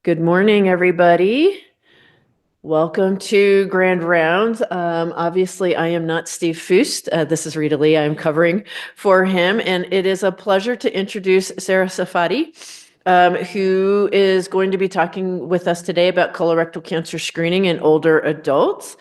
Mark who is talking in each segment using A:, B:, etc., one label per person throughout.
A: Good morning, everybody. Welcome to Grand Rounds. Obviously, I am not Steve Fust. This is Rita Lee. I'm covering for him, and it is a pleasure to introduce Sarah Safadi, who is going to be talking with us today about colorectal cancer screening in older adults.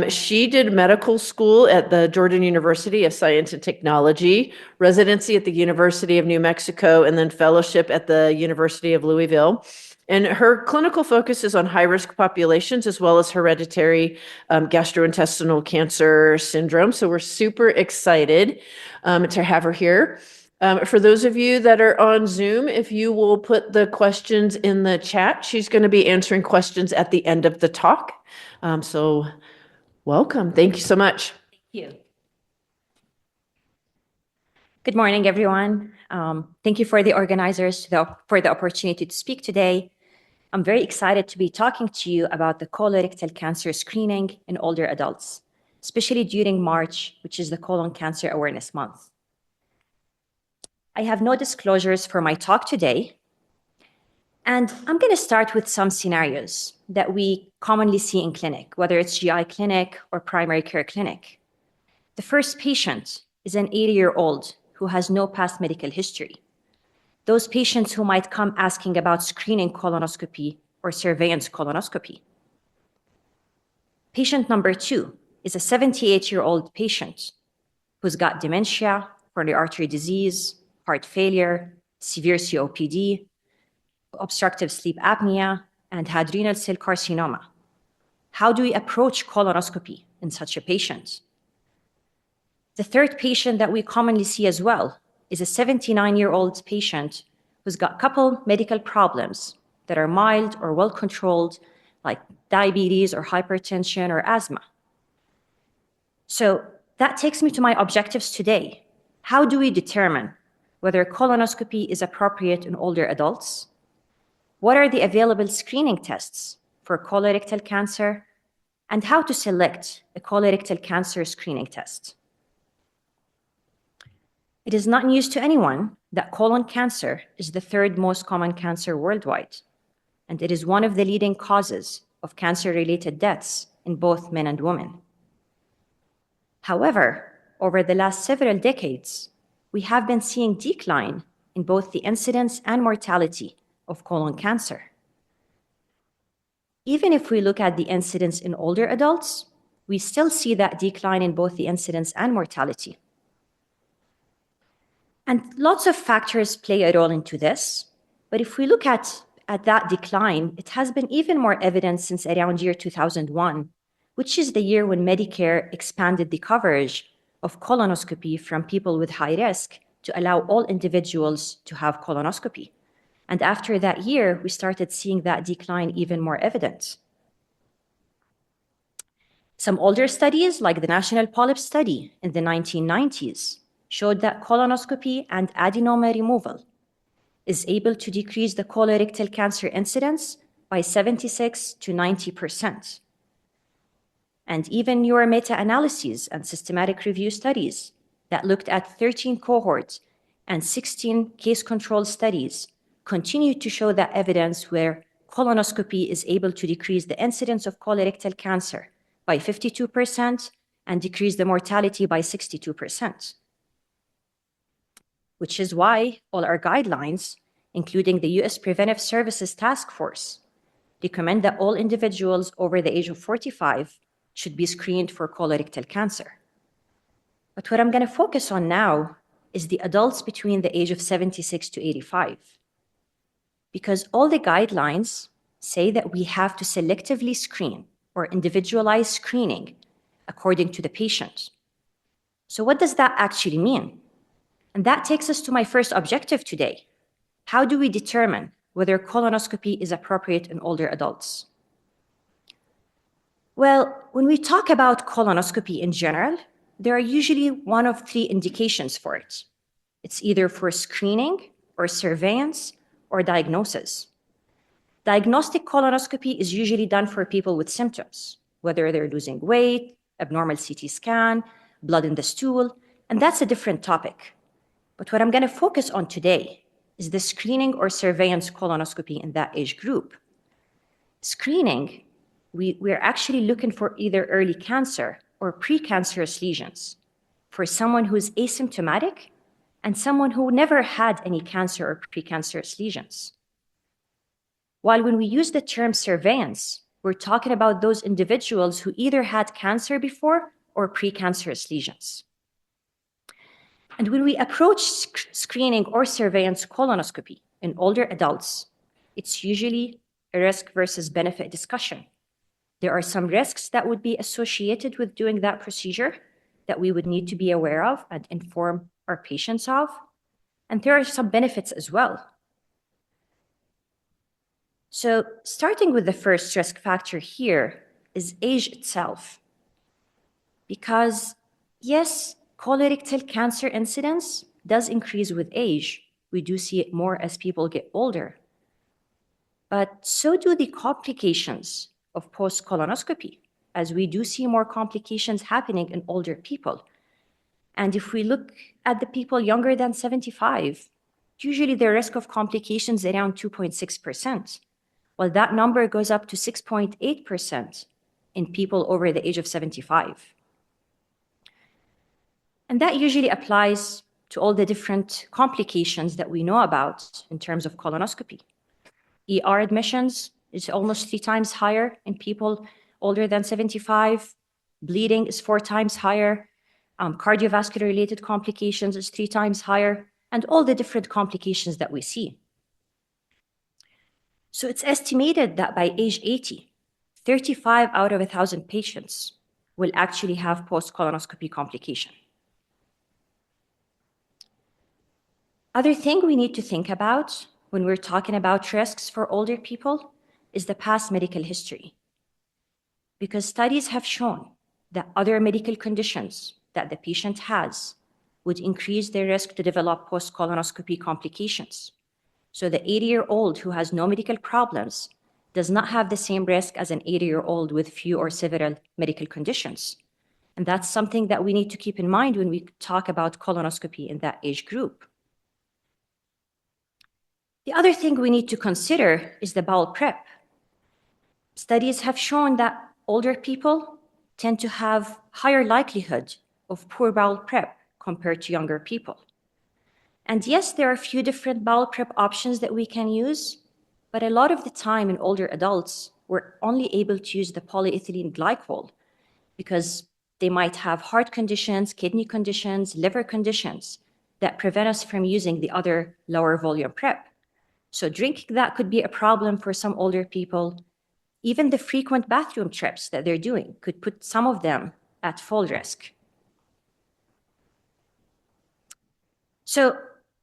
A: She did medical school at the Jordan University of Science and Technology, residency at the University of New Mexico, and then fellowship at the University of Louisville. And her clinical focus is on high-risk populations as well as hereditary gastrointestinal cancer syndrome. So we're super excited to have her here. For those of you that are on Zoom, if you will put the questions in the chat, she's going to be answering questions at the end of the talk. So welcome. Thank you so much.
B: Thank you. Good morning, everyone. Thank you for the organizers for the opportunity to speak today. I'm very excited to be talking to you about the colorectal cancer screening in older adults, especially during March, which is the Colon Cancer Awareness Month. I have no disclosures for my talk today, and I'm going to start with some scenarios that we commonly see in clinic, whether it's GI clinic or primary care clinic. The first patient is an 80-year-old who has no past medical history. Those patients who might come asking about screening colonoscopy or surveillance colonoscopy. Patient number 2 is a 78-year-old patient who's got dementia, coronary artery disease, heart failure, severe COPD, obstructive sleep apnea, and had renal cell carcinoma. How do we approach colonoscopy in such a patient? The third patient that we commonly see as well is a 79-year-old patient who's got a couple medical problems that are mild or well-controlled, like diabetes or hypertension or asthma. So that takes me to my objectives today. How do we determine whether colonoscopy is appropriate in older adults? What are the available screening tests for colorectal cancer? And how to select a colorectal cancer screening test? It is not news to anyone that colon cancer is the third most common cancer worldwide, and it is one of the leading causes of cancer-related deaths in both men and women. However, over the last several decades, we have been seeing decline in both the incidence and mortality of colon cancer. Even if we look at the incidence in older adults, we still see that decline in both the incidence and mortality. And lots of factors play a role into this. But if we look at that decline, it has been even more evident since around year 2001, which is the year when Medicare expanded the coverage of colonoscopy from people with high risk to allow all individuals to have colonoscopy. And after that year, we started seeing that decline even more evident. Some older studies, like the National Polyp Study in the 1990s, showed that colonoscopy and adenoma removal is able to decrease the colorectal cancer incidence by 76 to 90%. And even newer meta-analyses and systematic review studies that looked at 13 cohorts and 16 case-control studies continue to show that evidence where colonoscopy is able to decrease the incidence of colorectal cancer by 52% and decrease the mortality by 62%. Which is why all our guidelines, including the US Preventive Services Task Force, recommend that all individuals over the age of 45 should be screened for colorectal cancer. But what I'm going to focus on now is the adults between the age of 76 to 85. Because all the guidelines say that we have to selectively screen or individualize screening according to the patient. So what does that actually mean? And that takes us to my first objective today. How do we determine whether colonoscopy is appropriate in older adults? Well, when we talk about colonoscopy in general, there are usually one of three indications for it. It's either for screening or surveillance or diagnosis. Diagnostic colonoscopy is usually done for people with symptoms, whether they're losing weight, abnormal CT scan, blood in the stool, and that's a different topic. But what I'm going to focus on today is the screening or surveillance colonoscopy in that age group. screening, we're actually looking for either early cancer or precancerous lesions for someone who's asymptomatic and someone who never had any cancer or precancerous lesions. While when we use the term surveillance, we're talking about those individuals who either had cancer before or precancerous lesions. And when we approach screening or surveillance colonoscopy in older adults, it's usually a risk versus benefit discussion. There are some risks that would be associated with doing that procedure that we would need to be aware of and inform our patients of. And there are some benefits as well. So starting with the first risk factor here is age itself. Because yes, colorectal cancer incidence does increase with age. We do see it more as people get older. But so do the complications of post-colonoscopy, as we do see more complications happening in older people. And if we look at the people younger than 75, usually the risk of complications is around 2.6%, while that number goes up to 6.8% in people over the age of 75. And that usually applies to all the different complications that we know about in terms of colonoscopy. ER admissions is almost 3 times higher in people older than 75. Bleeding is 4 times higher. Cardiovascular related complications is 3 times higher, and all the different complications that we see. So it's estimated that by age 80, 35 out of 1,000 patients will actually have post-colonoscopy complication. Other thing we need to think about when we're talking about risks for older people is the past medical history. Because studies have shown that other medical conditions that the patient has would increase their risk to develop post-colonoscopy complications. So the 80-year-old who has no medical problems does not have the same risk as an 80-year-old with few or several medical conditions. And that's something that we need to keep in mind when we talk about colonoscopy in that age group. The other thing we need to consider is the bowel prep. Studies have shown that older people tend to have higher likelihood of poor bowel prep compared to younger people. And yes, there are a few different bowel prep options that we can use, but a lot of the time in older adults, we're only able to use the polyethylene glycol because they might have heart conditions, kidney conditions, liver conditions that prevent us from using the other lower volume prep. So drinking that could be a problem for some older people. Even the frequent bathroom trips that they're doing could put some of them at full risk. So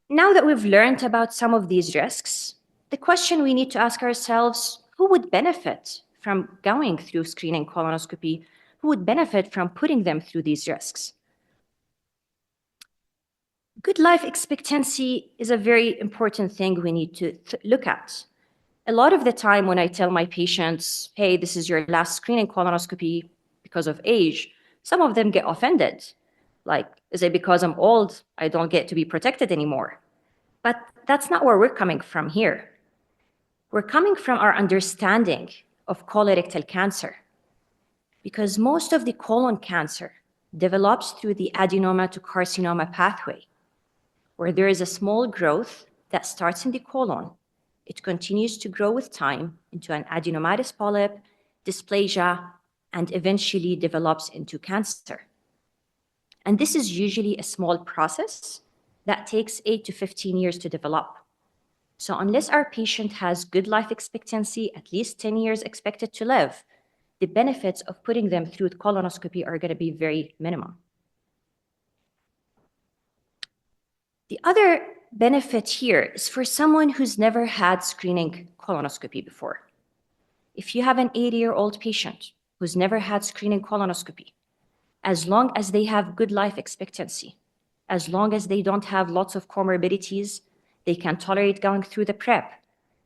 B: now that we've learned about some of these risks, the question we need to ask ourselves, who would benefit from going through screening colonoscopy? Who would benefit from putting them through these risks? Good life expectancy is a very important thing we need to look at. A lot of the time when I tell my patients, hey, this is your last screening colonoscopy because of age, some of them get offended. Like, is it because I'm old, I don't get to be protected anymore? But that's not where we're coming from here. We're coming from our understanding of colorectal cancer, because most of the colon cancer develops through the adenoma to carcinoma pathway, where there is a small growth that starts in the colon. It continues to grow with time into an adenomatous polyp, dysplasia, and eventually develops into cancer. And this is usually a small process that takes 8 to 15 years to develop. So unless our patient has good life expectancy, at least 10 years expected to live, the benefits of putting them through colonoscopy are going to be very minimum. The other benefit here is for someone who's never had screening colonoscopy before. If you have an 80-year-old patient who's never had screening colonoscopy, as long as they have good life expectancy, as long as they don't have lots of comorbidities, they can tolerate going through the prep,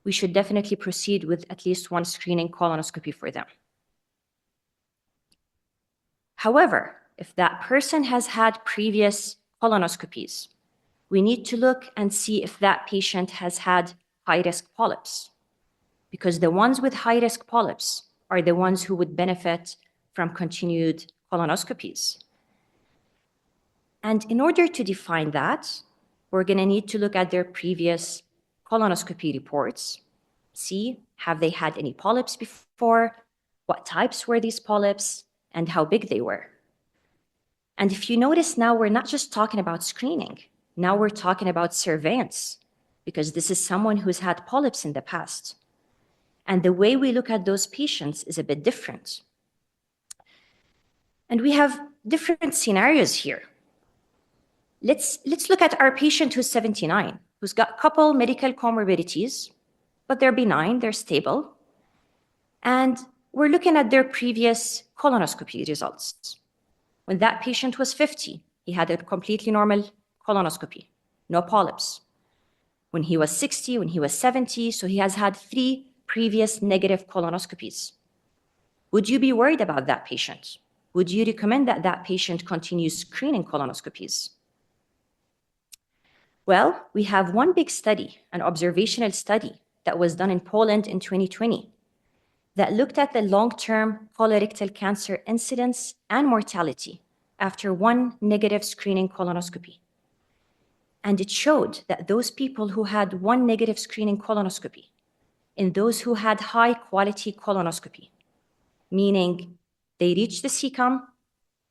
B: we should definitely proceed with at least one screening colonoscopy for them. However, if that person has had previous colonoscopies, we need to look and see if that patient has had high-risk polyps. because the ones with high-risk polyps are the ones who would benefit from continued colonoscopies. And in order to define that, we're going to need to look at their previous colonoscopy reports, see, have they had any polyps before, what types were these polyps, and how big they were. And if you notice now, we're not just talking about screening. Now we're talking about surveillance, because this is someone who's had polyps in the past. And the way we look at those patients is a bit different. And we have different scenarios here. Let's look at our patient who's 79, who's got a couple medical comorbidities, but they're benign, they're stable. And we're looking at their previous colonoscopy results. When that patient was 50, he had a completely normal colonoscopy, no polyps. When he was 60, when he was 70, so he has had 3 previous negative colonoscopies. Would you be worried about that patient? Would you recommend that that patient continue screening colonoscopies? Well, we have one big study, an observational study that was done in Poland in 2020 that looked at the long-term colorectal cancer incidence and mortality after one negative screening colonoscopy. And it showed that those people who had one negative screening colonoscopy, in those who had high-quality colonoscopy, meaning they reached the CECOM,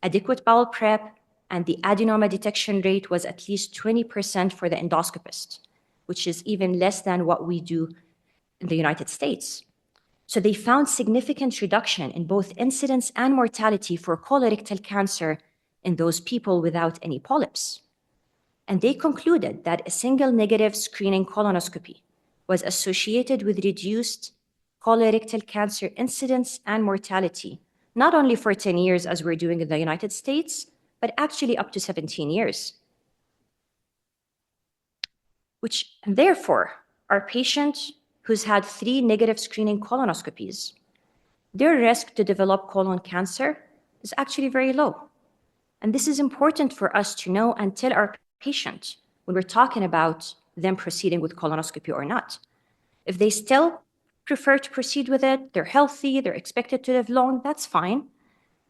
B: adequate bowel prep, and the adenoma detection rate was at least 20% for the endoscopist, which is even less than what we do in the United States. So they found significant reduction in both incidence and mortality for colorectal cancer in those people without any polyps. And they concluded that a single negative screening colonoscopy was associated with reduced colorectal cancer incidence and mortality, not only for 10 years as we're doing in the United States, but actually up to 17 years. Which, therefore, our patient who's had 3 negative screening colonoscopies, their risk to develop colon cancer is actually very low. And this is important for us to know and tell our patient when we're talking about them proceeding with colonoscopy or not. If they still prefer to proceed with it, they're healthy, they're expected to live long, that's fine.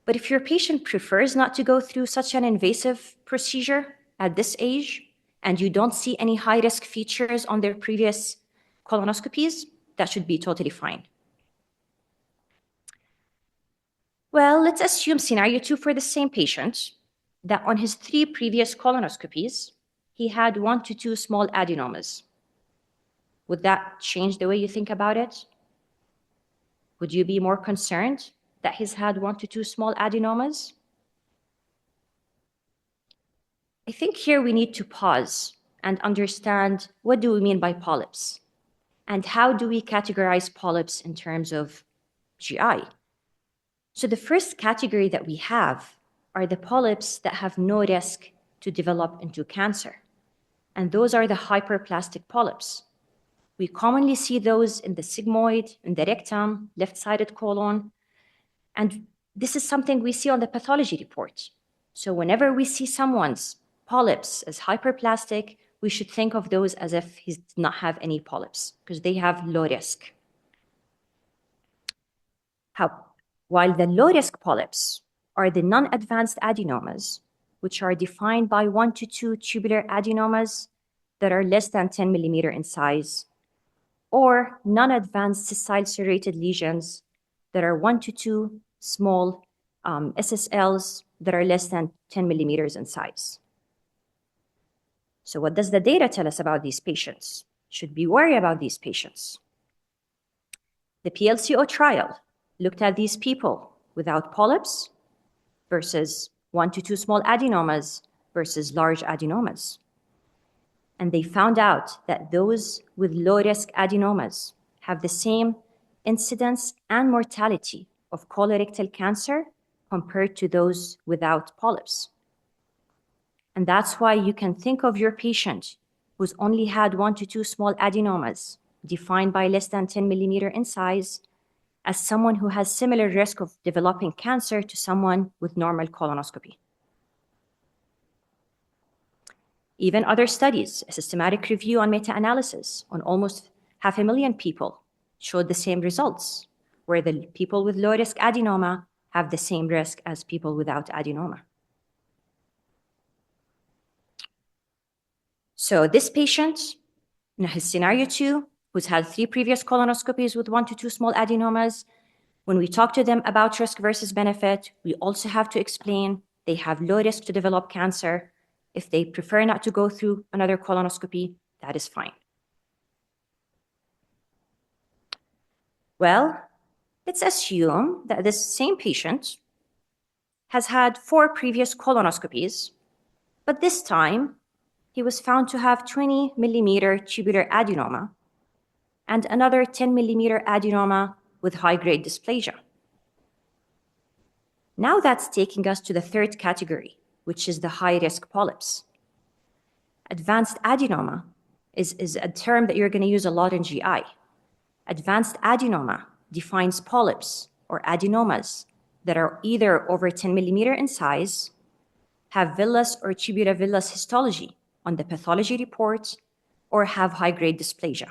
B: But if your patient prefers not to go through such an invasive procedure at this age, and you don't see any high-risk features on their previous colonoscopies, that should be totally fine. Well, let's assume scenario 2 for the same patient, that on his 3 previous colonoscopies, he had 1 to 2 small adenomas. Would that change the way you think about it? Would you be more concerned that he's had 1 to 2 small adenomas? I think here we need to pause and understand what do we mean by polyps, and how do we categorize polyps in terms of GI. So the first category that we have are the polyps that have no risk to develop into cancer, and those are the hyperplastic polyps. We commonly see those in the sigmoid, in the rectum, left-sided colon, and this is something we see on the pathology report. So whenever we see someone's polyps as hyperplastic, we should think of those as if he does not have any polyps, because they have low risk. While the low-risk polyps are the non-advanced adenomas, which are defined by 1 to 2 tubular adenomas that are less than 10 millimeter in size, or non-advanced sessile serrated lesions that are 1 to 2 small SSLs that are less than 10 millimeters in size. So what does the data tell us about these patients? Should we worry about these patients? The PLCO trial looked at these people without polyps versus 1 to 2 small adenomas versus large adenomas. And they found out that those with low-risk adenomas have the same incidence and mortality of colorectal cancer compared to those without polyps. And that's why you can think of your patient who's only had 1 to 2 small adenomas, defined by less than 10 millimeter in size, as someone who has similar risk of developing cancer to someone with normal colonoscopy. Even other studies, a systematic review on meta-analysis on almost 500,000 people, showed the same results, where the people with low-risk adenoma have the same risk as people without adenoma. So this patient, in his scenario 2, who's had 3 previous colonoscopies with 1 to 2 small adenomas, when we talk to them about risk versus benefit, we also have to explain they have low risk to develop cancer. If they prefer not to go through another colonoscopy, that is fine. Well, let's assume that this same patient has had 4 previous colonoscopies, but this time he was found to have 20 millimeter tubular adenoma and another 10 millimeter adenoma with high-grade dysplasia. Now that's taking us to the third category, which is the high-risk polyps. Advanced adenoma is a term that you're going to use a lot in GI. Advanced adenoma defines polyps or adenomas that are either over 10 millimeter in size, have villus or tubulovillus histology on the pathology report, or have high-grade dysplasia.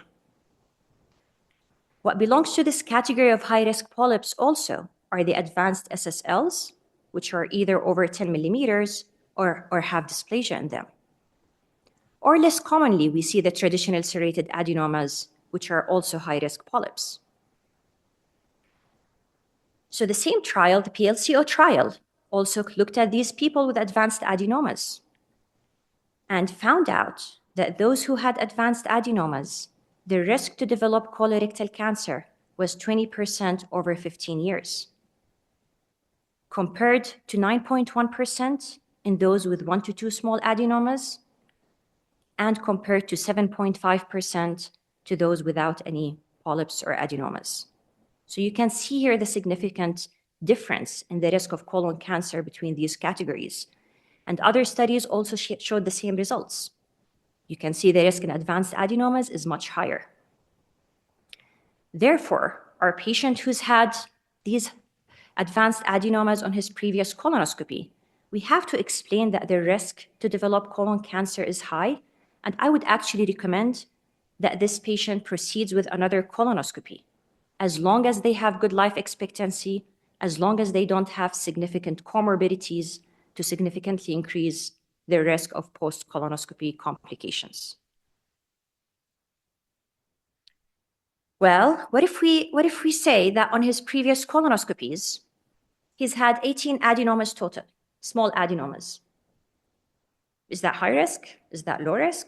B: What belongs to this category of high-risk polyps also are the advanced SSLs, which are either over 10 millimeters or have dysplasia in them. Or less commonly, we see the traditional serrated adenomas, which are also high-risk polyps. So the same trial, the PLCO trial, also looked at these people with advanced adenomas and found out that those who had advanced adenomas, the risk to develop colorectal cancer was 20% over 15 years, compared to 9.1% in those with 1 to 2 small adenomas, and compared to 7.5% to those without any polyps or adenomas. So you can see here the significant difference in the risk of colon cancer between these categories. And other studies also showed the same results. You can see the risk in advanced adenomas is much higher. Therefore, our patient who's had these advanced adenomas on his previous colonoscopy, we have to explain that the risk to develop colon cancer is high, and I would actually recommend that this patient proceeds with another colonoscopy, as long as they have good life expectancy, as long as they don't have significant comorbidities to significantly increase their risk of post-colonoscopy complications. Well, what if we say that on his previous colonoscopies, he's had 18 adenomas total, small adenomas? Is that high risk? Is that low risk?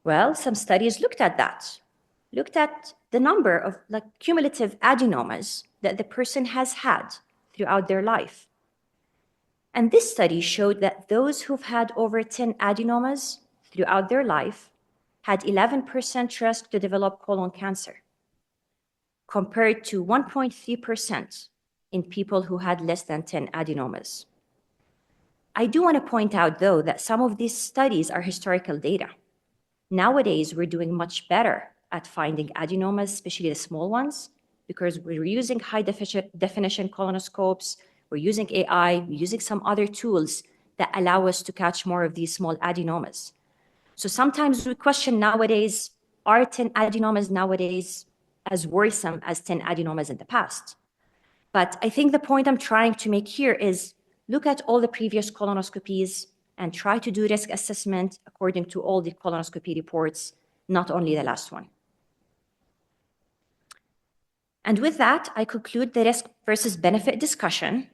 B: Well, some studies looked at that, looked at the number of cumulative adenomas that the person has had throughout their life. And this study showed that those who've had over 10 adenomas throughout their life had 11% risk to develop colon cancer, compared to 1.3% in people who had less than 10 adenomas. I do want to point out, though, that some of these studies are historical data. Nowadays, we're doing much better at finding adenomas, especially the small ones, because we're using high-definition colonoscopes, we're using AI, we're using some other tools that allow us to catch more of these small adenomas. So sometimes we question nowadays, are 10 adenomas nowadays as worrisome as 10 adenomas in the past? But I think the point I'm trying to make here is look at all the previous colonoscopies and try to do risk assessment according to all the colonoscopy reports, not only the last one. And with that, I conclude the risk versus benefit discussion,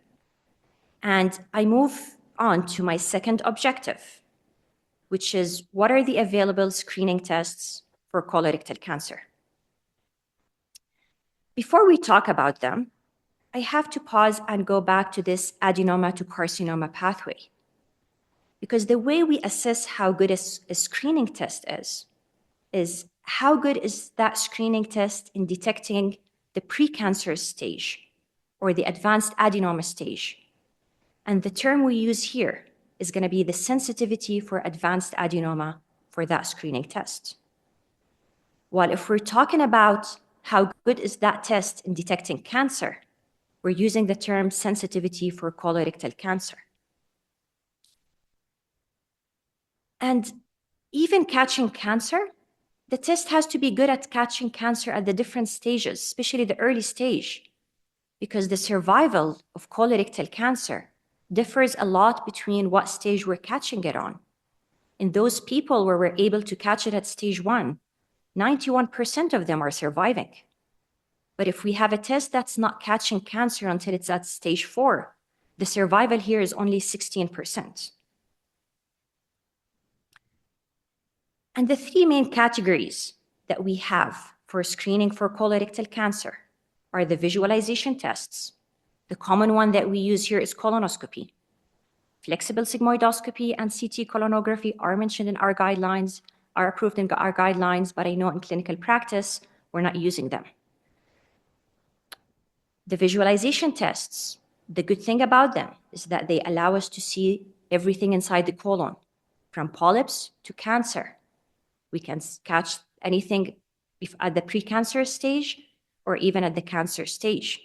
B: and I move on to my second objective, which is what are the available screening tests for colorectal cancer? Before we talk about them, I have to pause and go back to this adenoma to carcinoma pathway, because the way we assess how good a screening test is how good is that screening test in detecting the precancerous stage or the advanced adenoma stage. And the term we use here is going to be the sensitivity for advanced adenoma for that screening test. While if we're talking about how good is that test in detecting cancer, we're using the term sensitivity for colorectal cancer. And even catching cancer, the test has to be good at catching cancer at the different stages, especially the early stage, because the survival of colorectal cancer differs a lot between what stage we're catching it on. In those people where we're able to catch it at stage 1, 91% of them are surviving. But if we have a test that's not catching cancer until it's at stage 4, the survival here is only 16%. And the 3 main categories that we have for screening for colorectal cancer are the visualization tests. The common one that we use here is colonoscopy. Flexible sigmoidoscopy and CT colonography are mentioned in our guidelines, are approved in our guidelines, but I know in clinical practice, we're not using them. The visualization tests, the good thing about them is that they allow us to see everything inside the colon, from polyps to cancer. We can catch anything at the precancerous stage or even at the cancer stage.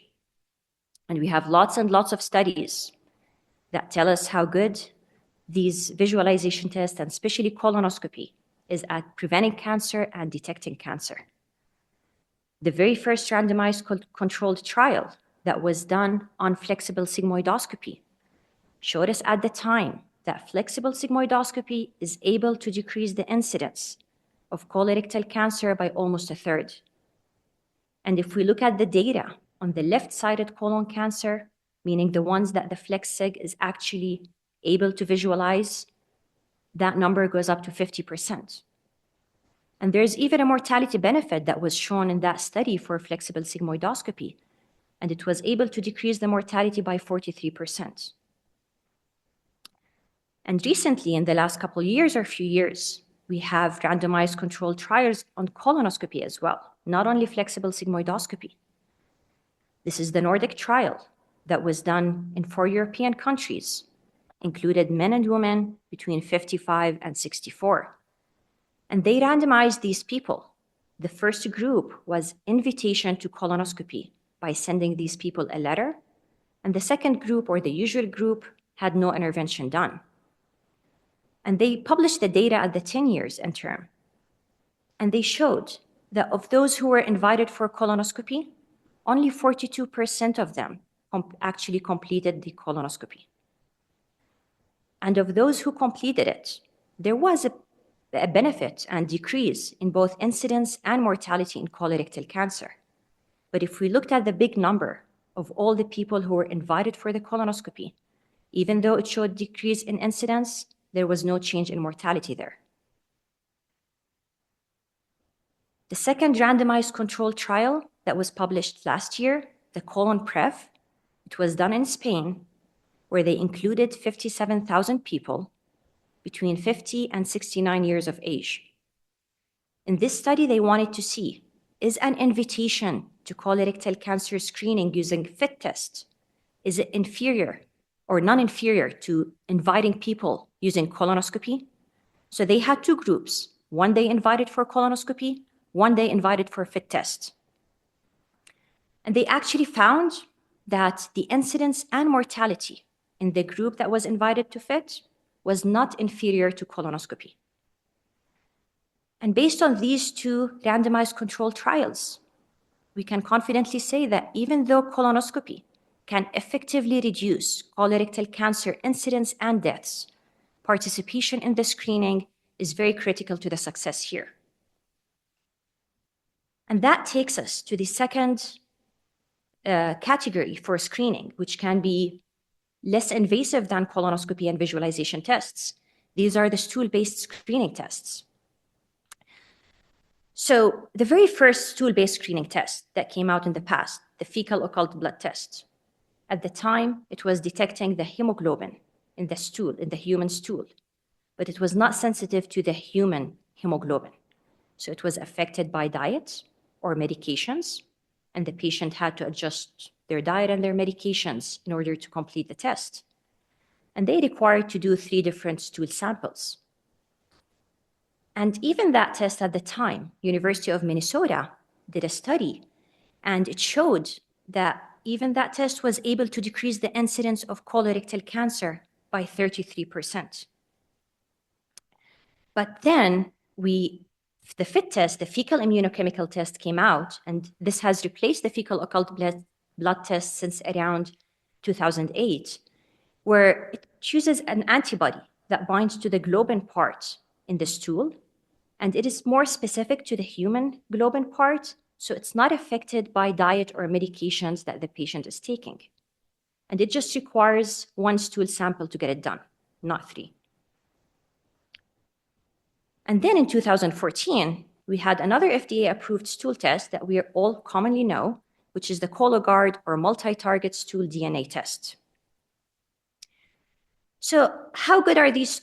B: And we have lots and lots of studies that tell us how good these visualization tests, and especially colonoscopy, is at preventing cancer and detecting cancer. The very first randomized controlled trial that was done on flexible sigmoidoscopy showed us at the time that flexible sigmoidoscopy is able to decrease the incidence of colorectal cancer by almost a third. And if we look at the data on the left-sided colon cancer, meaning the ones that the FlexSig is actually able to visualize, that number goes up to 50%. And there's even a mortality benefit that was shown in that study for flexible sigmoidoscopy, and it was able to decrease the mortality by 43%. And recently, in the last couple of years or few years, we have randomized controlled trials on colonoscopy as well, not only flexible sigmoidoscopy. This is the Nordic trial that was done in 4 European countries, included men and women between 55 and 64. And they randomized these people. The first group was invitation to colonoscopy by sending these people a letter. And the second group, or the usual group, had no intervention done. And they published the data at the 10 years interim. And they showed that of those who were invited for colonoscopy, only 42% of them actually completed the colonoscopy. And of those who completed it, there was a benefit and decrease in both incidence and mortality in colorectal cancer. But if we looked at the big number of all the people who were invited for the colonoscopy, even though it showed decrease in incidence, there was no change in mortality there. The second randomized controlled trial that was published last year, the ColonPrev, it was done in Spain, where they included 57,000 people between 50 and 69 years of age. In this study, they wanted to see, is an invitation to colorectal cancer screening using FIT test, is it inferior or non-inferior to inviting people using colonoscopy? So they had 2 groups. One they invited for colonoscopy, one they invited for FIT test. And they actually found that the incidence and mortality in the group that was invited to FIT was not inferior to colonoscopy. And based on these 2 randomized controlled trials, we can confidently say that even though colonoscopy can effectively reduce colorectal cancer incidence and deaths, participation in the screening is very critical to the success here. And that takes us to the second category for screening, which can be less invasive than colonoscopy and visualization tests. These are the stool-based screening tests. So the very first stool-based screening test that came out in the past, the fecal occult blood test, at the time, it was detecting the hemoglobin in the stool, in the human stool, but it was not sensitive to the human hemoglobin. So it was affected by diet or medications, and the patient had to adjust their diet and their medications in order to complete the test. And they required to do 3 different stool samples. And even that test at the time, University of Minnesota did a study, and it showed that even that test was able to decrease the incidence of colorectal cancer by 33%. But then we the FIT test, the fecal immunochemical test, came out, and this has replaced the fecal occult blood test since around 2008, where it chooses an antibody that binds to the globin part in the stool, and it is more specific to the human globin part, so it's not affected by diet or medications that the patient is taking. And it just requires one stool sample to get it done, not 3. And then in 2014, we had another FDA-approved stool test that we all commonly know, which is the Cologuard or multi-target stool DNA test. So how good are these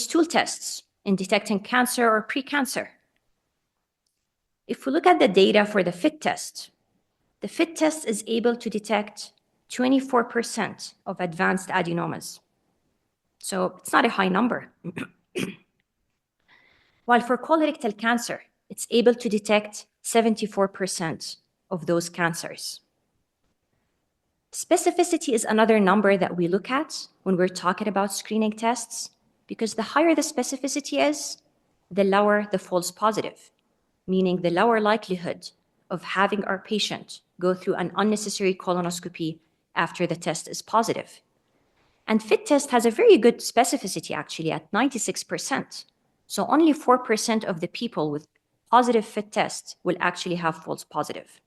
B: stool tests in detecting cancer or precancer? If we look at the data for the FIT test, the FIT test is able to detect 24% of advanced adenomas. So it's not a high number. While for colorectal cancer, it's able to detect 74% of those cancers. Specificity is another number that we look at when we're talking about screening tests, because the higher the specificity is, the lower the false positive, meaning the lower likelihood of having our patient go through an unnecessary colonoscopy after the test is positive. And FIT test has a very good specificity actually at 96%. So only 4% of the people with positive FIT test will actually have false positive.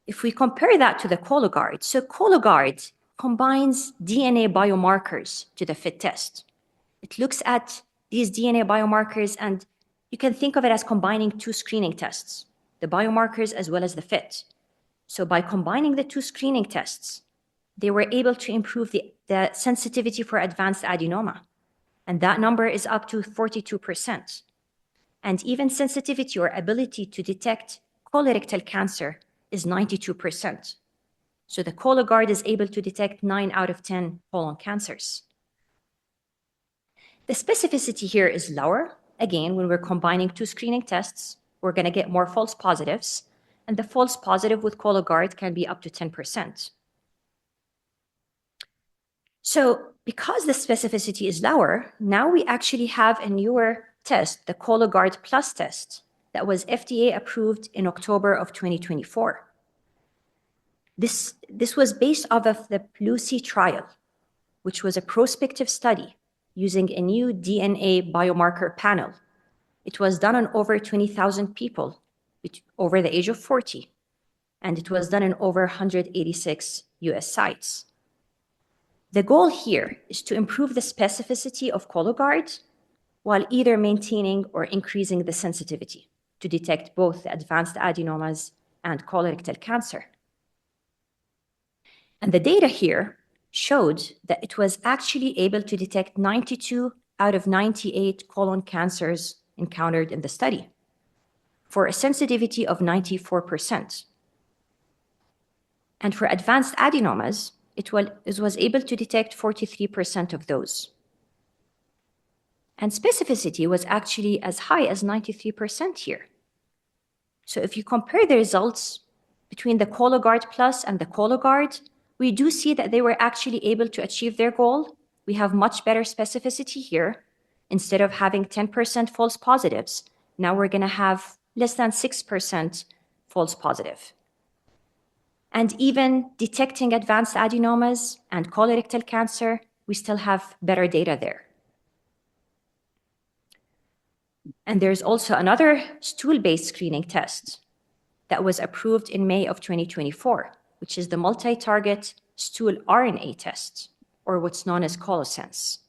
B: If we compare that to the Cologuard, so Cologuard combines DNA biomarkers to the FIT test. It looks at these DNA biomarkers, and you can think of it as combining 2 screening tests, the biomarkers as well as the FIT. So by combining the 2 screening tests, they were able to improve the sensitivity for advanced adenoma. And that number is up to 42%. And even sensitivity or ability to detect colorectal cancer is 92%. So the Cologuard is able to detect 9 out of 10 colon cancers. The specificity here is lower. Again, when we're combining 2 screening tests, we're going to get more false positives. And the false positive with Cologuard can be up to 10%. So because the specificity is lower, now we actually have a newer test, the Cologuard Plus test, that was FDA approved in October of 2024. This was based off of the PLUSI trial, which was a prospective study using a new DNA biomarker panel. It was done on over 20,000 people over the age of 40, and it was done in over 186 US sites. The goal here is to improve the specificity of Cologuard while either maintaining or increasing the sensitivity to detect both the advanced adenomas and colorectal cancer. And the data here showed that it was actually able to detect 92 out of 98 colon cancers encountered in the study for a sensitivity of 94%. And for advanced adenomas, it was able to detect 43% of those. And specificity was actually as high as 93% here. So if you compare the results between the Cologuard Plus and the Cologuard, we do see that they were actually able to achieve their goal. We have much better specificity here. Instead of having 10% false positives, now we're going to have less than 6% false positive. And even detecting advanced adenomas and colorectal cancer, we still have better data there. And there's also another stool-based screening test that was approved in May of 2024, which is the multi-target stool RNA test, or what's known as ColoSense.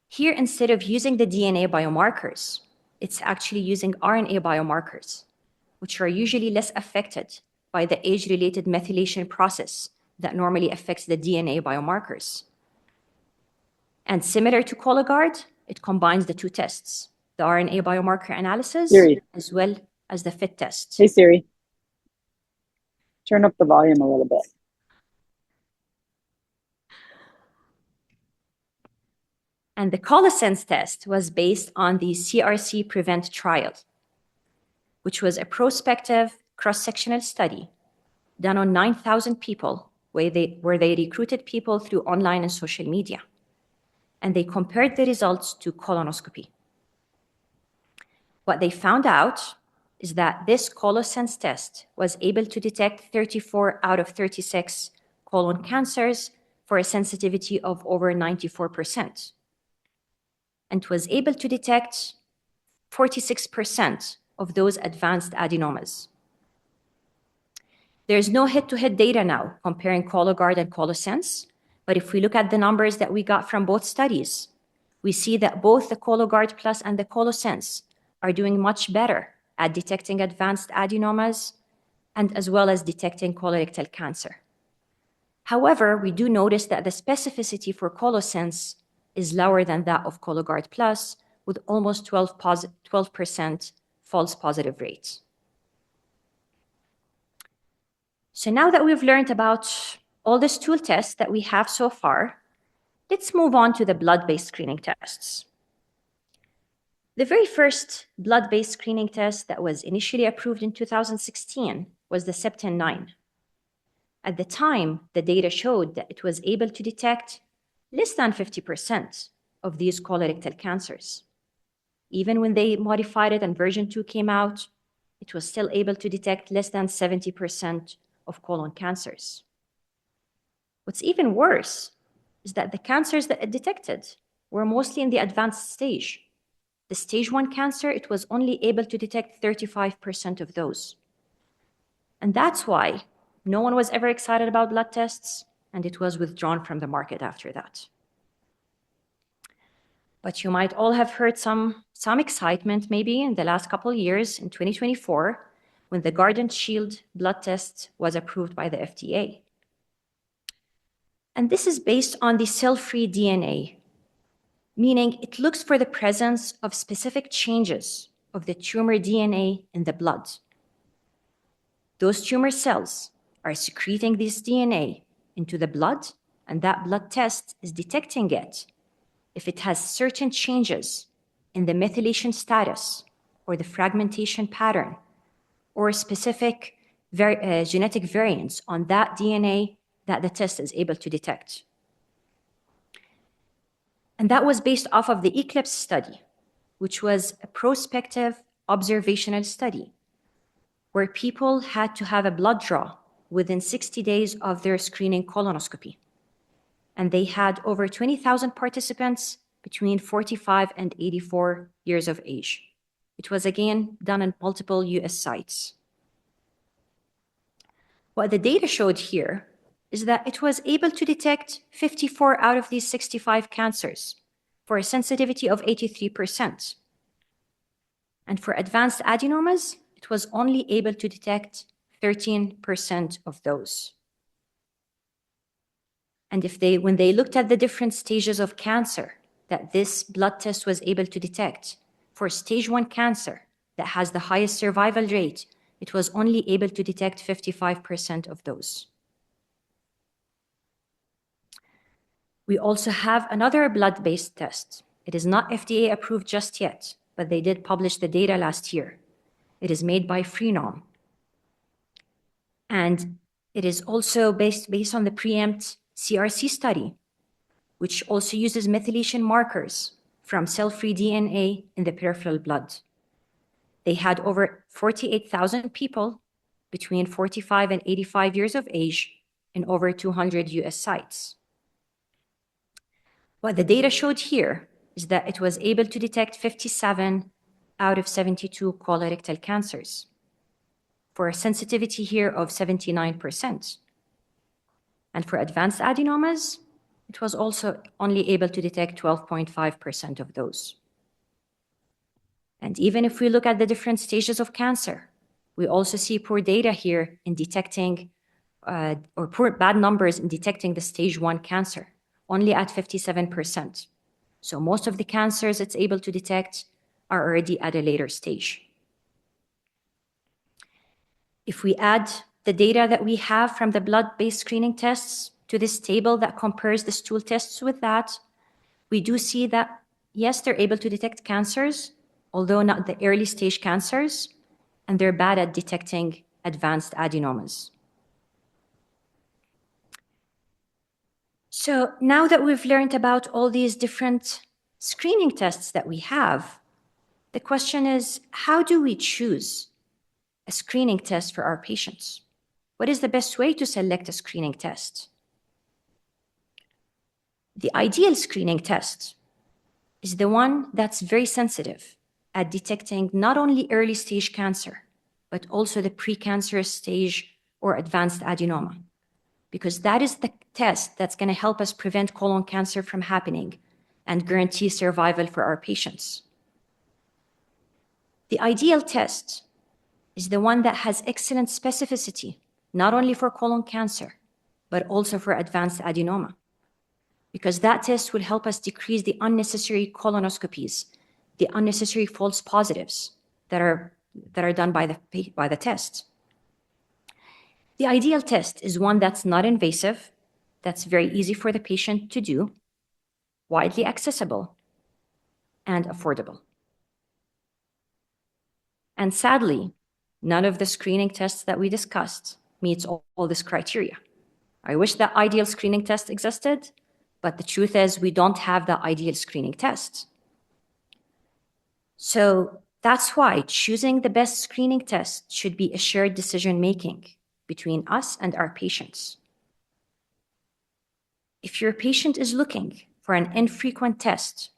B: Here, instead of using the DNA biomarkers, it's actually using RNA biomarkers, which are usually less affected by the age-related methylation process that normally affects the DNA biomarkers. And similar to Cologuard, it combines the 2 tests, the RNA biomarker analysis as well as the FIT test.
C: Hey Siri, turn up the volume a little bit.
B: And the ColoSense test was based on the CRC Prevent trial, which was a prospective cross-sectional study done on 9,000 people where they recruited people through online and social media. and they compared the results to colonoscopy. What they found out is that this ColoSense test was able to detect 34 out of 36 colon cancers for a sensitivity of over 94%, and was able to detect 46% of those advanced adenomas. There's no head-to-head data now comparing Cologuard and ColoSense, but if we look at the numbers that we got from both studies, we see that both the Cologuard Plus and the ColoSense are doing much better at detecting advanced adenomas and as well as detecting colorectal cancer. However, we do notice that the specificity for ColoSense is lower than that of Cologuard Plus, with almost 12% false positive rate. So now that we've learned about all the stool tests that we have so far, let's move on to the blood-based screening tests. The very first blood-based screening test that was initially approved in 2016 was the Septin9. At the time, the data showed that it was able to detect less than 50% of these colorectal cancers. Even when they modified it and version 2 came out, it was still able to detect less than 70% of colon cancers. What's even worse is that the cancers that it detected were mostly in the advanced stage. The stage 1 cancer, it was only able to detect 35% of those. And that's why no one was ever excited about blood tests, and it was withdrawn from the market after that. But you might all have heard some excitement maybe in the last couple of years in 2024 when the Guardant Shield blood test was approved by the FDA. And this is based on the cell-free DNA, meaning it looks for the presence of specific changes of the tumor DNA in the blood. Those tumor cells are secreting this DNA into the blood, and that blood test is detecting it if it has certain changes in the methylation status or the fragmentation pattern or specific genetic variants on that DNA that the test is able to detect. And that was based off of the ECLIPSE study, which was a prospective observational study where people had to have a blood draw within 60 days of their screening colonoscopy. And they had over 20,000 participants between 45 and 84 years of age. It was again done in multiple US sites. What the data showed here is that it was able to detect 54 out of these 65 cancers for a sensitivity of 83%. And for advanced adenomas, it was only able to detect 13% of those. And when they looked at the different stages of cancer that this blood test was able to detect, for stage 1 cancer that has the highest survival rate, it was only able to detect 55% of those. We also have another blood-based test. It is not FDA approved just yet, but they did publish the data last year. It is made by Freenome. And it is also based on the PREEMPT CRC study, which also uses methylation markers from cell-free DNA in the peripheral blood. They had over 48,000 people between 45 and 85 years of age in over 200 US sites. What the data showed here is that it was able to detect 57 out of 72 colorectal cancers for a sensitivity here of 79%. And for advanced adenomas, it was also only able to detect 12.5% of those. And even if we look at the different stages of cancer, we also see poor data here in detecting, or bad numbers in detecting the stage 1 cancer, only at 57%. So most of the cancers it's able to detect are already at a later stage. If we add the data that we have from the blood-based screening tests to this table that compares the stool tests with that, we do see that, yes, they're able to detect cancers, although not the early stage cancers, and they're bad at detecting advanced adenomas. So now that we've learned about all these different screening tests that we have, the question is, how do we choose a screening test for our patients? What is the best way to select a screening test? The ideal screening test is the one that's very sensitive at detecting not only early stage cancer, but also the precancerous stage or advanced adenoma, because that is the test that's going to help us prevent colon cancer from happening and guarantee survival for our patients. The ideal test is the one that has excellent specificity, not only for colon cancer, but also for advanced adenoma, because that test will help us decrease the unnecessary colonoscopies, the unnecessary false positives that are done by the test. The ideal test is one that's not invasive, that's very easy for the patient to do, widely accessible, and affordable. And sadly, none of the screening tests that we discussed meets all this criteria. I wish that ideal screening test existed, but the truth is we don't have the ideal screening test. So that's why choosing the best screening test should be a shared decision-making between us and our patients. If your patient is looking for an infrequent test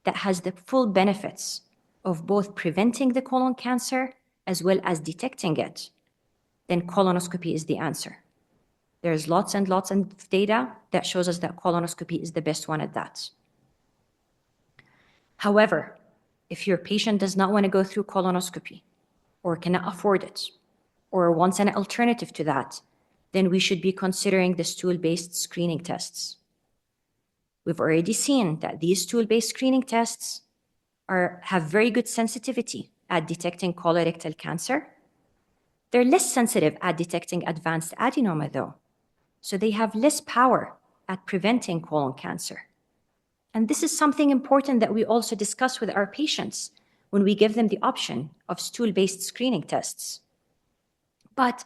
B: that has the full benefits of both preventing the colon cancer as well as detecting it, then colonoscopy is the answer. There's lots and lots of data that shows us that colonoscopy is the best one at that. However, if your patient does not want to go through colonoscopy or cannot afford it or wants an alternative to that, then we should be considering the stool-based screening tests. We've already seen that these stool-based screening tests have very good sensitivity at detecting colorectal cancer. They're less sensitive at detecting advanced adenoma, though, so they have less power at preventing colon cancer. And this is something important that we also discuss with our patients when we give them the option of stool-based screening tests. But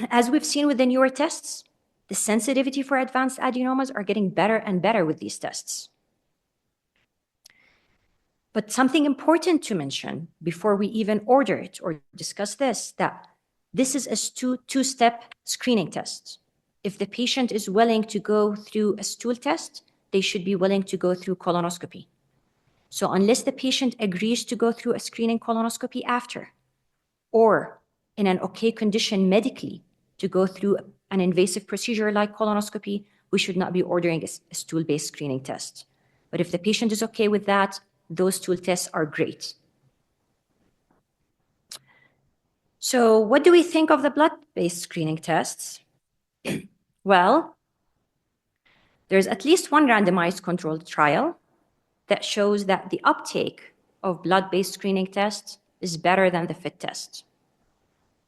B: as we've seen with the newer tests, the sensitivity for advanced adenomas are getting better and better with these tests. But something important to mention before we even order it or discuss this, that this is a two-step screening test. If the patient is willing to go through a stool test, they should be willing to go through colonoscopy. So unless the patient agrees to go through a screening colonoscopy after, or in an okay condition medically to go through an invasive procedure like colonoscopy, we should not be ordering a stool-based screening test. But if the patient is okay with that, those stool tests are great. So what do we think of the blood-based screening tests? Well, there's at least one randomized controlled trial that shows that the uptake of blood-based screening tests is better than the FIT test.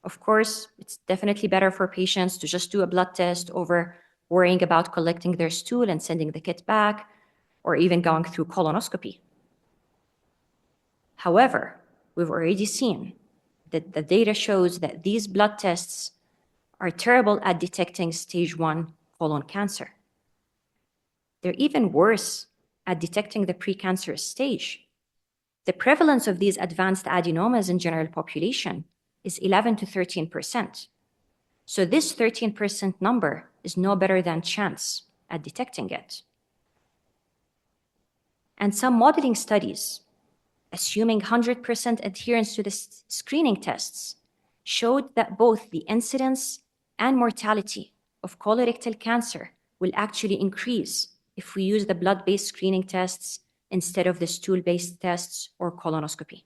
B: Of course, it's definitely better for patients to just do a blood test over worrying about collecting their stool and sending the kit back, or even going through colonoscopy. However, we've already seen that the data shows that these blood tests are terrible at detecting stage 1 colon cancer. They're even worse at detecting the precancerous stage. The prevalence of these advanced adenomas in general population is 11 to 13%. So this 13% number is no better than chance at detecting it. And some modeling studies, assuming 100% adherence to the screening tests, showed that both the incidence and mortality of colorectal cancer will actually increase if we use the blood-based screening tests instead of the stool-based tests or colonoscopy.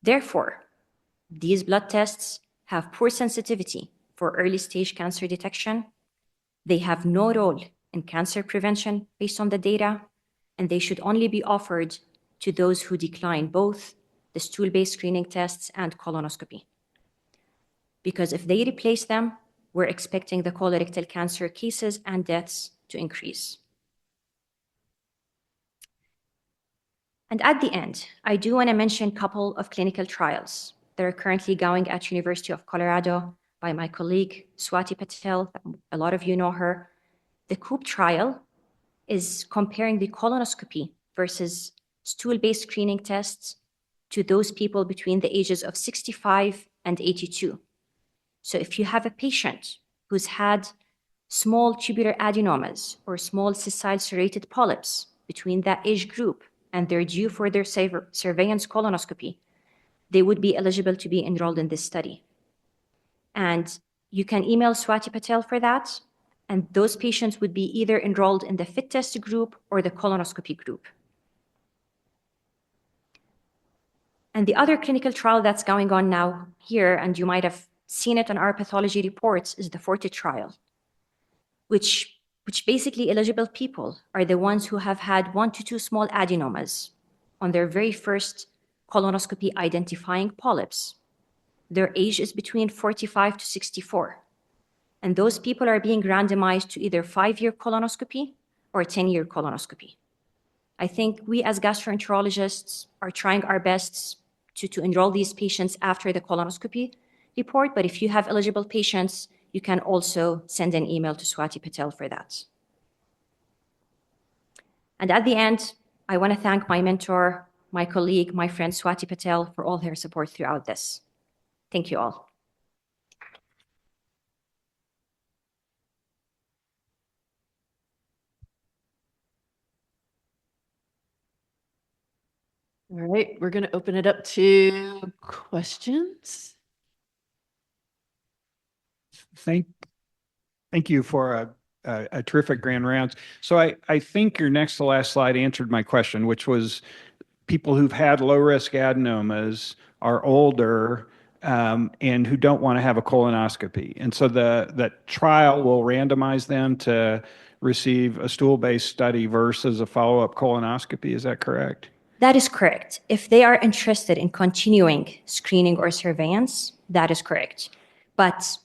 B: Therefore, these blood tests have poor sensitivity for early-stage cancer detection. They have no role in cancer prevention based on the data, and they should only be offered to those who decline both the stool-based screening tests and colonoscopy. Because if they replace them, we're expecting the colorectal cancer cases and deaths to increase. And at the end, I do want to mention a couple of clinical trials that are currently going at University of Colorado by my colleague Swati Patel. A lot of you know her. The COOP trial is comparing the colonoscopy versus stool-based screening tests to those people between the ages of 65 and 82. So if you have a patient who's had small tubular adenomas or small sessile serrated polyps between that age group and they're due for their surveillance colonoscopy, they would be eligible to be enrolled in this study. And you can email Swati Patel for that. And those patients would be either enrolled in the FIT test group or the colonoscopy group. And the other clinical trial that's going on now here, and you might have seen it on our pathology reports, is the FORTE trial, which basically eligible people are the ones who have had 1 to 2 small adenomas on their very first colonoscopy identifying polyps. Their age is between 45 to 64. And those people are being randomized to either 5-year colonoscopy or 10-year colonoscopy. I think we as gastroenterologists are trying our best to enroll these patients after the colonoscopy report, but if you have eligible patients, you can also send an email to Swati Patel for that. And at the end, I want to thank my mentor, my colleague, my friend Swati Patel for all her support throughout this. Thank you all.
A: All right, we're going to open it up to questions.
D: Thank you for a terrific grand rounds. So I think your next to last slide answered my question, which was people who've had low risk adenomas are older and who don't want to have a colonoscopy. And so the trial will randomize them to receive a stool-based study versus a follow-up colonoscopy. Is that correct?
B: That is correct. If they are interested in continuing screening or surveillance, that is correct. But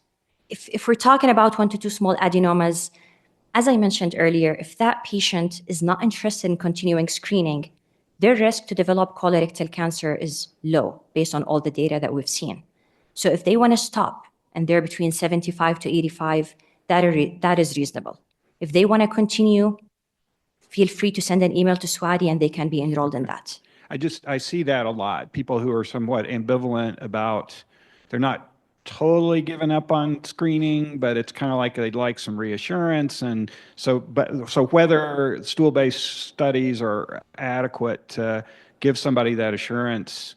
B: if we're talking about 1 to 2 small adenomas, as I mentioned earlier, if that patient is not interested in continuing screening, their risk to develop colorectal cancer is low based on all the data that we've seen. So if they want to stop and they're between 75 to 85, that is reasonable. If they want to continue, feel free to send an email to Swati and they can be enrolled in that.
D: I see that a lot. People who are somewhat ambivalent about, they're not totally given up on screening, but it's kind of like they'd like some reassurance. And so whether stool-based studies are adequate to give somebody that assurance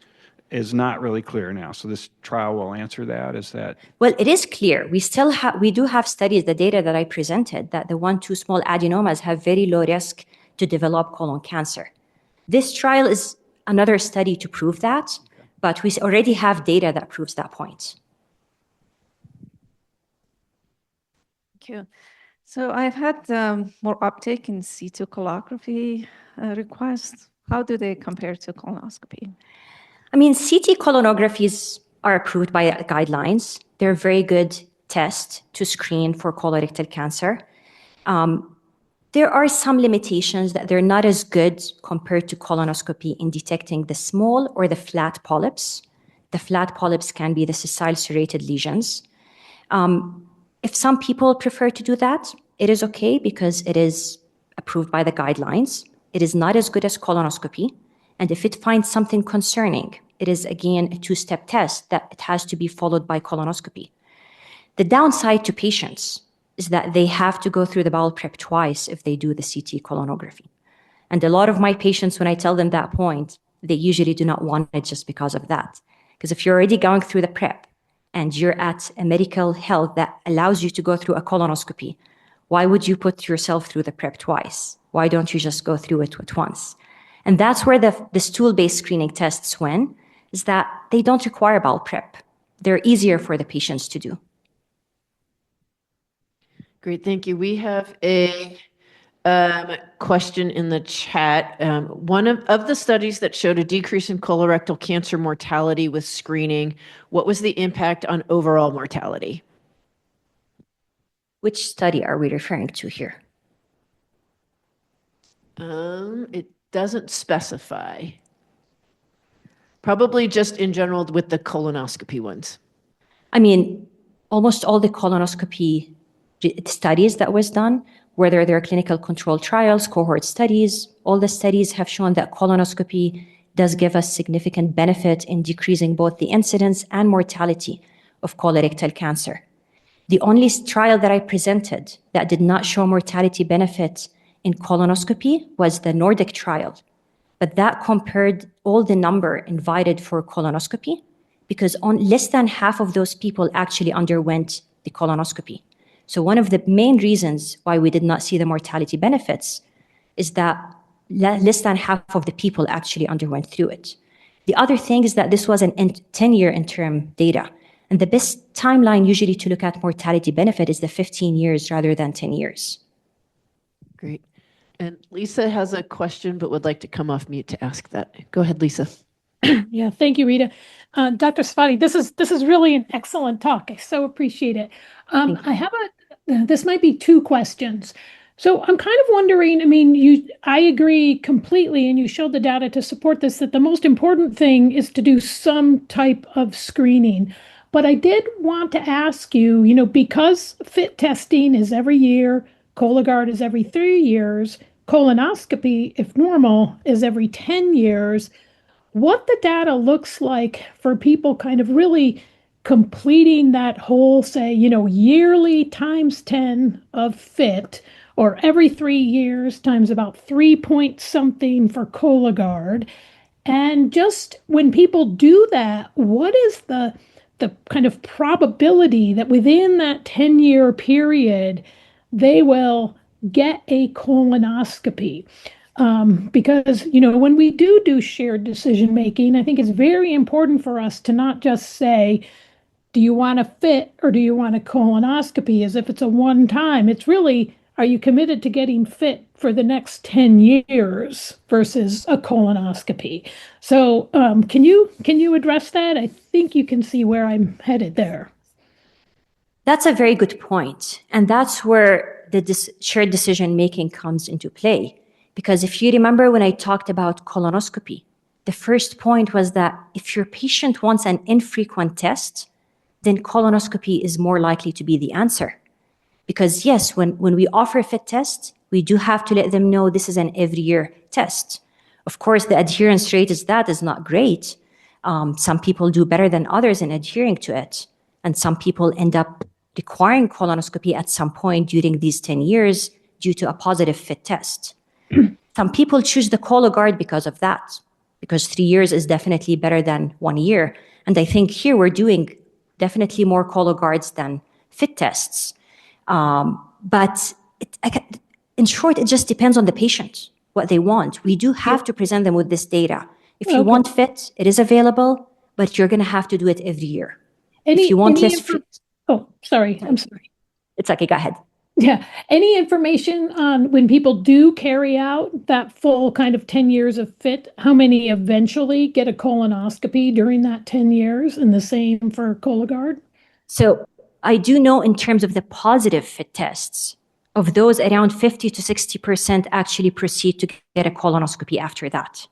D: is not really clear now. So this trial will answer that. Is that?
B: Well, it is clear. We do have studies, the data that I presented, that the 1, 2 small adenomas have very low risk to develop colon cancer. This trial is another study to prove that, but we already have data that proves that point.
E: Thank you. So I've had more uptake in C2 colography requests. How do they compare to colonoscopy?
B: I mean, CT colonographies are approved by guidelines. They're a very good test to screen for colorectal cancer. There are some limitations that they're not as good compared to colonoscopy in detecting the small or the flat polyps. The flat polyps can be the sessile serrated lesions. If some people prefer to do that, it is okay because it is approved by the guidelines. It is not as good as colonoscopy. And if it finds something concerning, it is again a 2-step test that it has to be followed by colonoscopy. The downside to patients is that they have to go through the bowel prep twice if they do the CT colonography. And a lot of my patients, when I tell them that point, they usually do not want it just because of that. Because if you're already going through the prep and you're at a medical health that allows you to go through a colonoscopy, why would you put yourself through the prep twice? Why don't you just go through it at once? And that's where the stool-based screening tests win, is that they don't require bowel prep. They're easier for the patients to do.
A: Great, thank you. We have a question in the chat. One of the studies that showed a decrease in colorectal cancer mortality with screening, what was the impact on overall mortality?
B: Which study are we referring to here?
A: It doesn't specify. Probably just in general with the colonoscopy ones.
B: I mean, almost all the colonoscopy studies that was done, whether they're clinical control trials, cohort studies, all the studies have shown that colonoscopy does give us significant benefit in decreasing both the incidence and mortality of colorectal cancer. The only trial that I presented that did not show mortality benefit in colonoscopy was the Nordic trial. But that compared all the number invited for colonoscopy because less than half of those people actually underwent the colonoscopy. So one of the main reasons why we did not see the mortality benefits is that less than half of the people actually underwent through it. The other thing is that this was an 10-year interim data. And the best timeline usually to look at mortality benefit is the 15 years rather than 10 years.
A: Great. And Lisa has a question, but would like to come off mute to ask that. Go ahead, Lisa.
F: Yeah, thank you, Rita. Dr. Safadi, this is really an excellent talk. I so appreciate it. I have this might be two questions. So I'm kind of wondering, I mean, I agree completely, and you showed the data to support this, that the most important thing is to do some type of screening. But I did want to ask you, because FIT testing is every year, Cologuard is every 3 years, colonoscopy, if normal, is every 10 years, what the data looks like for people kind of really completing that whole, say, yearly times 10 of FIT, or every 3 years times about 3 point something for Cologuard. And just when people do that, what is the kind of probability that within that 10-year period, they will get a colonoscopy? Because, when we do shared decision making, I think it's very important for us to not just say, do you want a FIT or do you want a colonoscopy as if it's a one time? It's really, are you committed to getting FIT for the next 10 years versus a colonoscopy? So can you address that? I think you can see where I'm headed there.
B: That's a very good point. And that's where the shared decision making comes into play. Because if you remember when I talked about colonoscopy, the first point was that if your patient wants an infrequent test, then colonoscopy is more likely to be the answer. Because yes, when we offer a FIT test, we do have to let them know this is an every year test. Of course, the adherence rate is not great. Some people do better than others in adhering to it. And some people end up requiring colonoscopy at some point during these 10 years due to a positive FIT test. Some people choose the Cologuard because of that, because 3 years is definitely better than 1 year. And I think here we're doing definitely more Cologuards than FIT tests. But in short, it just depends on the patient, what they want. We do have to present them with this data. If you want FIT, it is available, but you're going to have to do it every year. If you want less FIT.
F: Oh, sorry. I'm sorry.
B: It's okay. Go ahead.
F: Yeah. Any information on when people do carry out that full kind of 10 years of FIT, how many eventually get a colonoscopy during that 10 years, and the same for Cologuard?
B: So I do know in terms of the positive FIT tests, of those around 50 to 60% actually proceed to get a colonoscopy after that.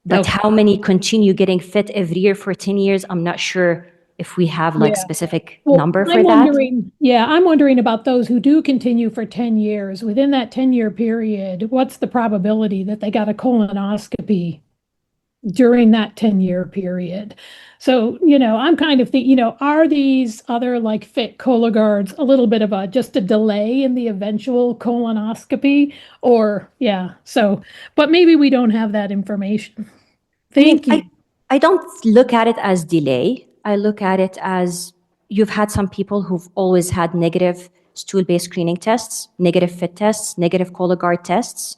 B: But how many continue getting FIT every year for 10 years? I'm not sure if we have specific number for that.
F: I'm wondering about those who do continue for 10 years. Within that 10-year period, what's the probability that they got a colonoscopy during that 10-year period? So, I'm kind of thinking, are these other like FIT Cologuards a little bit of just a delay in the eventual colonoscopy? Or, but maybe we don't have that information. Thank you.
B: I don't look at it as delay. I look at it as you've had some people who've always had negative stool-based screening tests, negative FIT tests, negative Cologuard tests.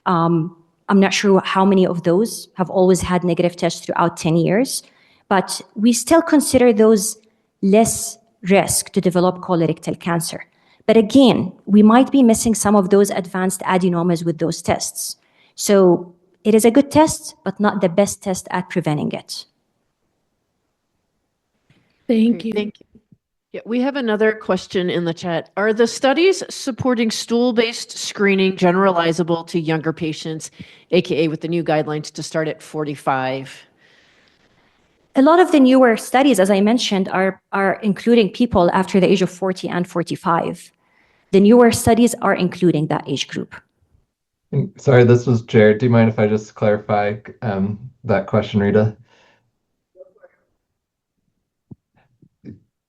B: I'm not sure how many of those have always had negative tests throughout 10 years, but we still consider those less risk to develop colorectal cancer. But again, we might be missing some of those advanced adenomas with those tests. So it is a good test, but not the best test at preventing it.
F: Thank you.
A: Thank you. Yeah, we have another question in the chat. Are the studies supporting stool-based screening generalizable to younger patients, aka with the new guidelines to start at 45?
B: A lot of the newer studies, as I mentioned, are including people after the age of 40 and 45. The newer studies are including that age group.
G: Sorry, this was Jared. Do you mind if I just clarify that question, Rita?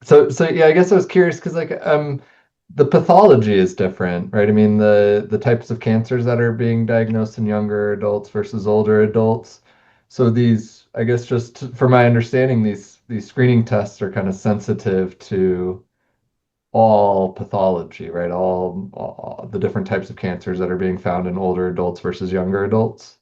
G: So yeah, I guess I was curious because the pathology is different, right? I mean the types of cancers that are being diagnosed in younger adults versus older adults. So these, I guess, just for my understanding, these screening tests are kind of sensitive to all pathology, right? All the different types of cancers that are being found in older adults versus younger adults.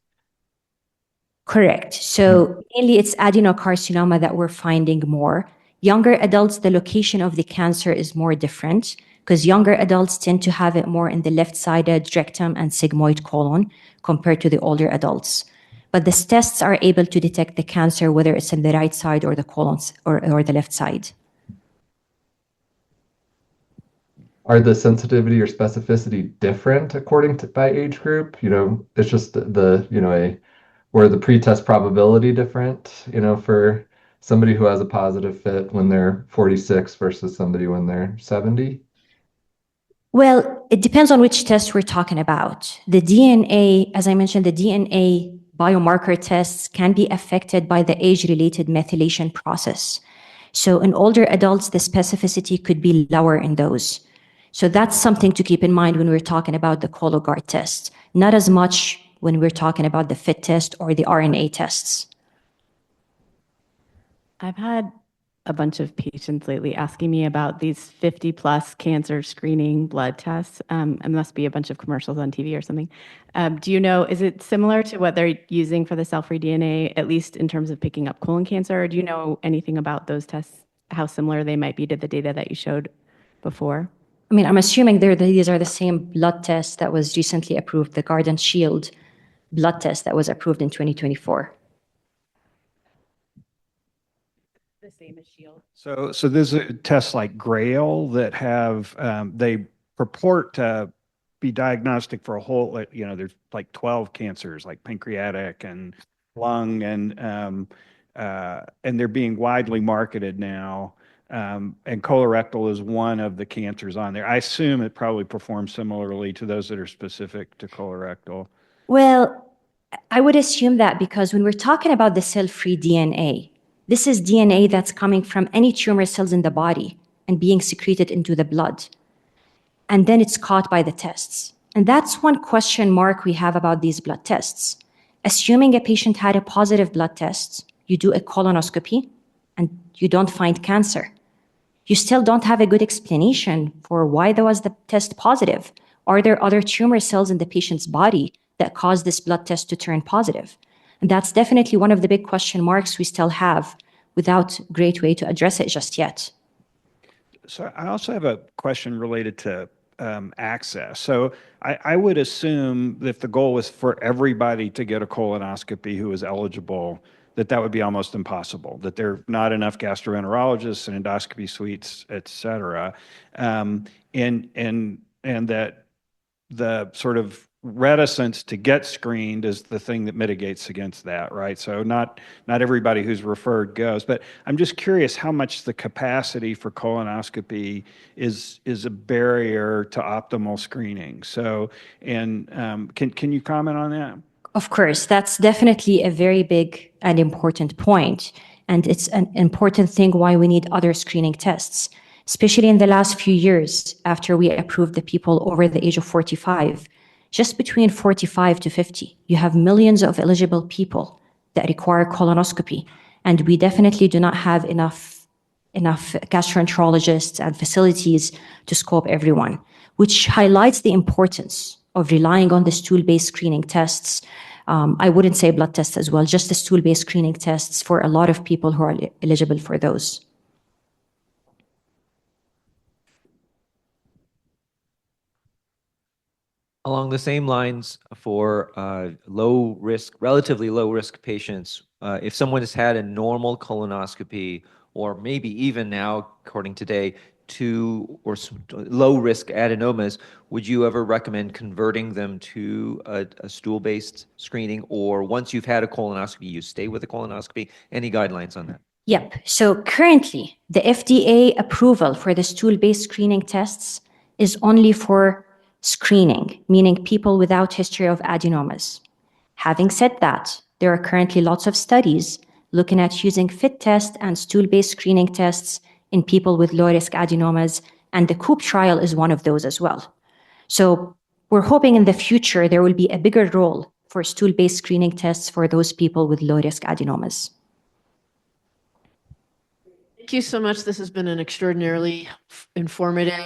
B: Correct. So mainly it's adenocarcinoma that we're finding more. Younger adults, the location of the cancer is more different because younger adults tend to have it more in the left-sided rectum and sigmoid colon compared to the older adults. But these tests are able to detect the cancer, whether it's in the right side or the colon or the left side.
G: Are the sensitivity or specificity different according to by age group? It's just where the pretest probability different, for somebody who has a positive fit when they're 46 versus somebody when they're 70?
B: Well, it depends on which test we're talking about. The DNA, as I mentioned, the DNA biomarker tests can be affected by the age-related methylation process. So in older adults, the specificity could be lower in those. So that's something to keep in mind when we're talking about the Cologuard test, not as much when we're talking about the FIT test or the RNA tests.
H: I've had a bunch of patients lately asking me about these 50 plus cancer screening blood tests. It must be a bunch of commercials on TV or something. Do you know, is it similar to what they're using for the cell-free DNA, at least in terms of picking up colon cancer? Or do you know anything about those tests, how similar they might be to the data that you showed before?
B: I mean, I'm assuming these are the same blood test that was recently approved, the Guardant Shield blood test that was approved in 2024.
H: The same as Shield.
D: So there's tests like Grail that have, they purport to be diagnostic for a whole, there's like 12 cancers, like pancreatic and lung, and they're being widely marketed now. And colorectal is one of the cancers on there. I assume it probably performs similarly to those that are specific to colorectal.
B: Well, I would assume that because when we're talking about the cell-free DNA, this is DNA that's coming from any tumor cells in the body and being secreted into the blood. And then it's caught by the tests. And that's one question mark we have about these blood tests. Assuming a patient had a positive blood test, you do a colonoscopy and you don't find cancer. You still don't have a good explanation for why there was the test positive. Are there other tumor cells in the patient's body that cause this blood test to turn positive? And that's definitely one of the big question marks we still have without a great way to address it just yet.
D: So I also have a question related to access. So I would assume that if the goal was for everybody to get a colonoscopy who is eligible, that would be almost impossible, that there are not enough gastroenterologists and endoscopy suites, et cetera. And that the sort of reticence to get screened is the thing that mitigates against that, right? So not everybody who's referred goes, but I'm just curious how much the capacity for colonoscopy is a barrier to optimal screening. So, and can you comment on that?
B: Of course, that's definitely a very big and important point. And it's an important thing why we need other screening tests, especially in the last few years after we approved the people over the age of 45. Just between 45 to 50, you have millions of eligible people that require colonoscopy. And we definitely do not have enough gastroenterologists and facilities to scope everyone, which highlights the importance of relying on the stool-based screening tests. I wouldn't say blood tests as well, just the stool-based screening tests for a lot of people who are eligible for those.
I: Along the same lines, for relatively low risk patients, if someone has had a normal colonoscopy, or maybe even now, according today, low risk adenomas, would you ever recommend converting them to a stool-based screening? Or once you've had a colonoscopy, you stay with a colonoscopy? Any guidelines on that?
B: Yep. So currently, the FDA approval for the stool-based screening tests is only for screening, meaning people without history of adenomas. Having said that, there are currently lots of studies looking at using FIT test and stool-based screening tests in people with low-risk adenomas, and the COOP trial is one of those as well. So we're hoping in the future there will be a bigger role for stool-based screening tests for those people with low-risk adenomas.
A: Thank you so much. This has been an extraordinarily informative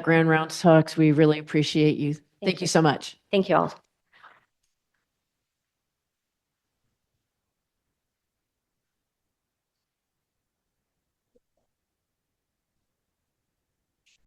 A: Grand Rounds talks. We really appreciate you. Thank you so much.
B: Thank you all.